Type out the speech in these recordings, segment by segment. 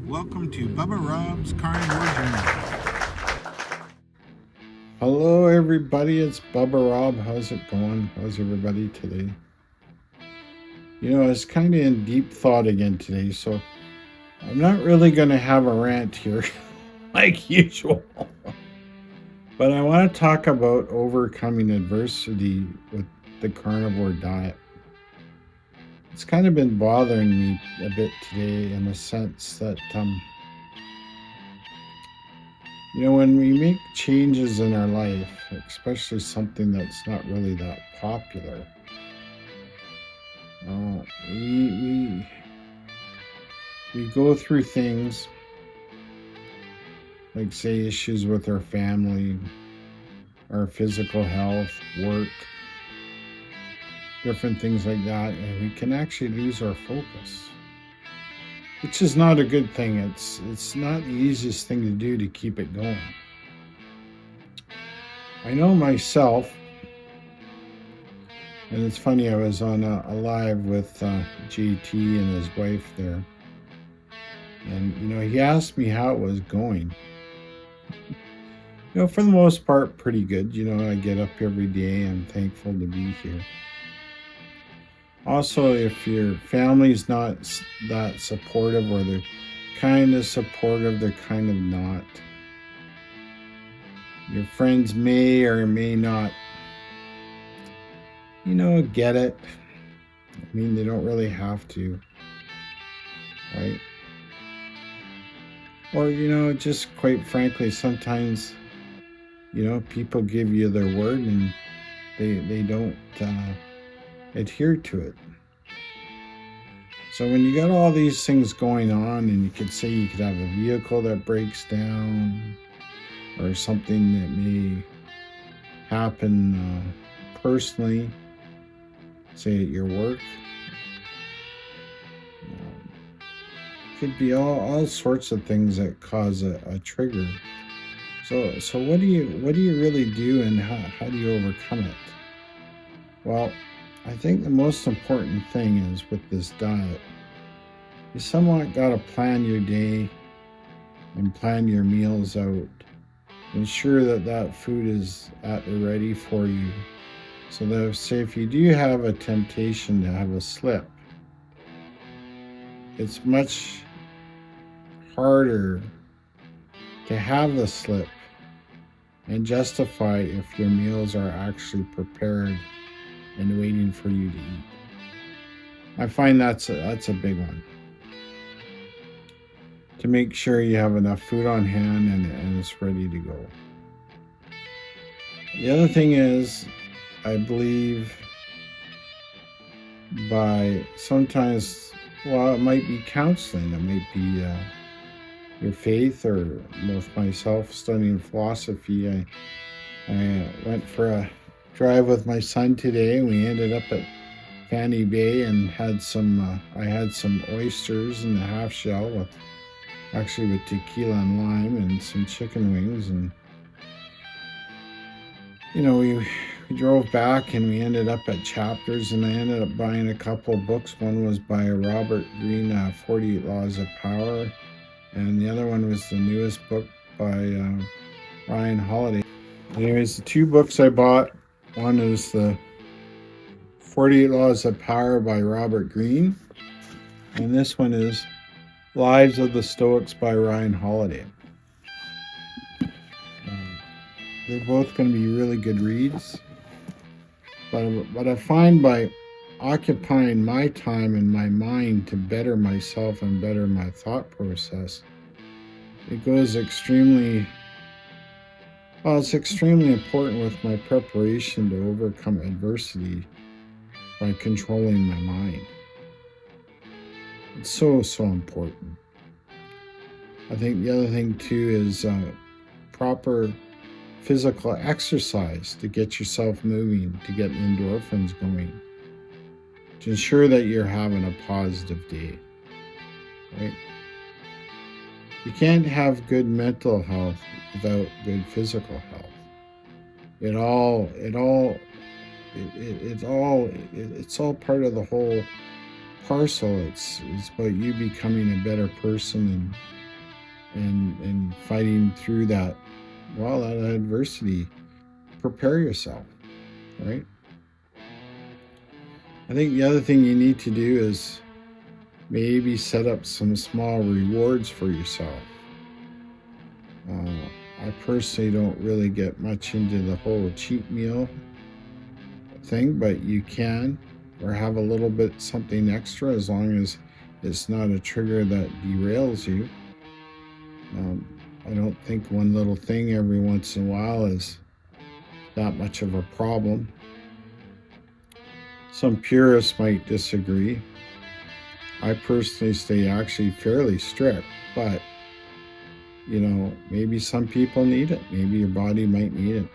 Welcome to Bubba Rob's Carnivore Journey. Hello everybody, it's Bubba Rob. How's it going? How's everybody today? You know, I was kind of in deep thought again today, so I'm not really going to have a rant here like usual. But I want to talk about overcoming adversity with the carnivore diet. It's kind of been bothering me a bit today in the sense that, when we make changes in our life, especially something that's not really that popular, we go through things like, say, issues with our family, our physical health, work, different things like that, and we can actually lose our focus, which is not a good thing. It's not the easiest thing to do to keep it going. I know myself, and it's funny, I was on a live with JT and his wife there, and he asked me how it was going. For the most part, pretty good. I get up every day. I'm thankful to be here. Also, if your family's not that supportive, or they're kind of supportive, they're kind of not. Your friends may or may not, get it. I mean, they don't really have to, right? Or, just quite frankly, sometimes, people give you their word and they don't adhere to it. So when you got all these things going on, and you could say you could have a vehicle that breaks down, or something that may happen personally, say at your work, could be all sorts of things that cause a trigger. So what do you really do, and how do you overcome it? Well, I think the most important thing is, with this diet, you somewhat got to plan your day and plan your meals out. Ensure that food is at the ready for you, so that if you do have a temptation to have a slip, it's much harder to have the slip and justify if your meals are actually prepared and waiting for you to eat. I find that's a big one. To make sure you have enough food on hand and it's ready to go. The other thing is, I believe, by sometimes, it might be counseling, it might be your faith, or with myself studying philosophy, I went for a drive with my son today, and we ended up at Fanny Bay and had I had some oysters in the half shell with tequila and lime, and some chicken wings, and we drove back, and we ended up at Chapters, and I ended up buying a couple of books. One was by Robert Greene, 48 Laws of Power, and the other one was the newest book by Ryan Holiday. Anyways, the two books I bought, one is the 48 Laws of Power by Robert Greene, and this one is Lives of the Stoics by Ryan Holiday. They're both going to be really good reads, but I find by occupying my time and my mind to better myself and better my thought process, it goes it's extremely important with my preparation to overcome adversity by controlling my mind. It's so important. I think the other thing too is proper physical exercise to get yourself moving, to get endorphins going, to ensure that you're having a positive day, right? You can't have good mental health without good physical health. It's all part of the whole parcel. It's about you becoming a better person and fighting through that, well, that adversity. Prepare yourself, right? I think the other thing you need to do is maybe set up some small rewards for yourself. I personally don't really get much into the whole cheat meal thing, but you can, or have a little bit something extra, as long as it's not a trigger that derails you. I don't think one little thing every once in a while is that much of a problem. Some purists might disagree. I personally stay actually fairly strict, but maybe some people need it. Maybe your body might need it.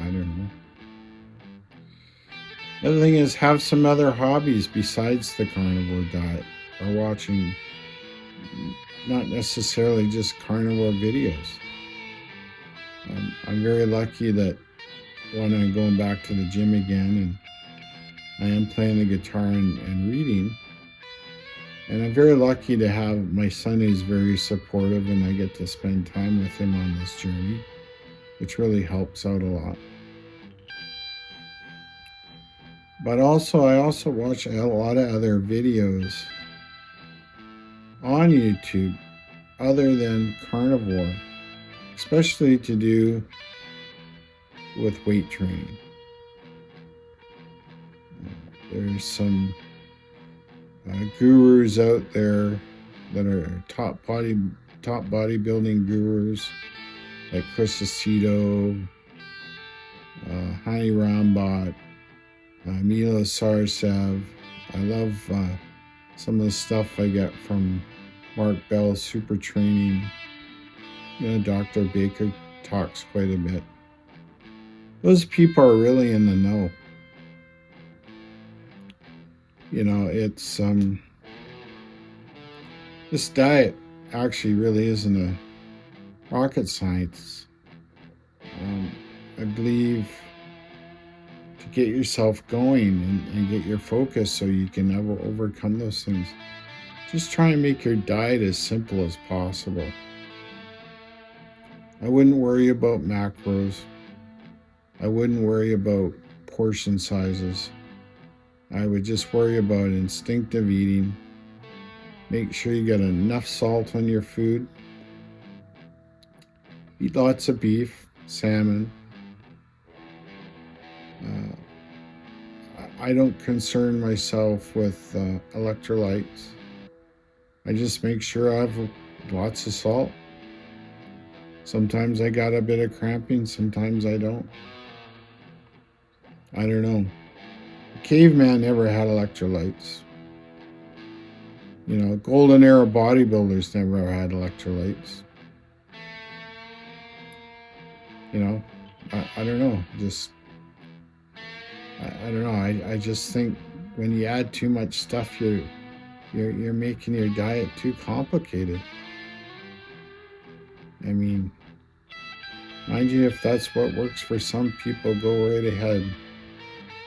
I don't know. The other thing is, have some other hobbies besides the carnivore diet, or watching not necessarily just carnivore videos. I'm very lucky that when I'm going back to the gym again, and I am playing the guitar and reading, and I'm very lucky to have my son who's very supportive, and I get to spend time with him on this journey, which really helps out a lot. But I also watch a lot of other videos on YouTube other than carnivore, especially to do with weight training. There's some gurus out there that are top bodybuilding gurus, like Chris Aceto, Hani Rambot, Mila Sarcev. I love some of the stuff I get from Mark Bell's Super Training. Dr. Baker talks quite a bit. Those people are really in the know. It's this diet actually really isn't a rocket science. I believe to get yourself going and get your focus so you can overcome those things, just try and make your diet as simple as possible. I wouldn't worry about macros. I wouldn't worry about portion sizes. I would just worry about instinctive eating. Make sure you get enough salt on your food. Eat lots of beef, salmon. I don't concern myself with electrolytes. I just make sure I have lots of salt. Sometimes I got a bit of cramping, sometimes I don't. I don't know. Caveman never had electrolytes. Golden era bodybuilders never had electrolytes. I don't know. I don't know. I just think when you add too much stuff, you're making your diet too complicated. I mean, mind you, if that's what works for some people, go right ahead.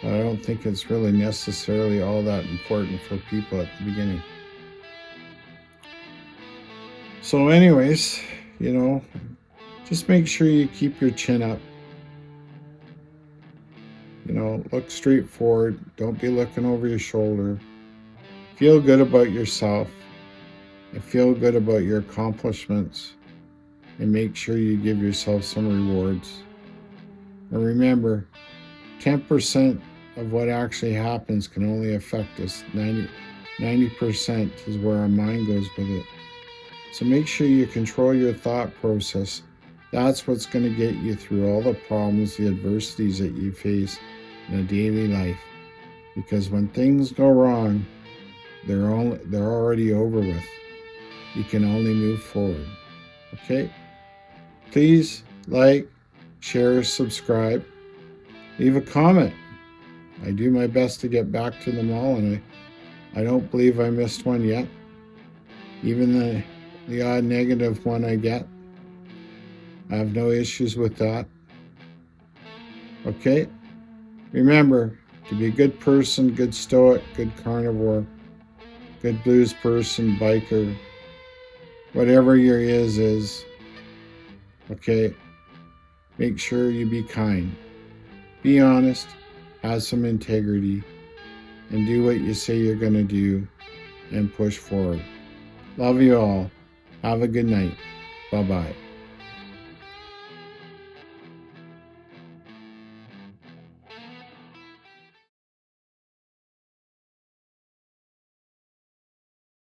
But I don't think it's really necessarily all that important for people at the beginning. So anyways, just make sure you keep your chin up. Look straight forward. Don't be looking over your shoulder. Feel good about yourself and feel good about your accomplishments, and make sure you give yourself some rewards. And remember, 10% of what actually happens can only affect us. 90% is where our mind goes with it. So make sure you control your thought process. That's what's going to get you through all the problems, the adversities that you face in a daily life. Because when things go wrong, they're already over with. You can only move forward. Okay? Please like, share, subscribe, leave a comment. I do my best to get back to them all, and I don't believe I missed one yet. Even the odd negative one I get, I have no issues with that. Okay? Remember, to be a good person, good stoic, good carnivore, good blues person, biker, whatever your is, okay? Make sure you be kind. Be honest, have some integrity, and do what you say you're going to do and push forward. Love you all. Have a good night. Bye-bye.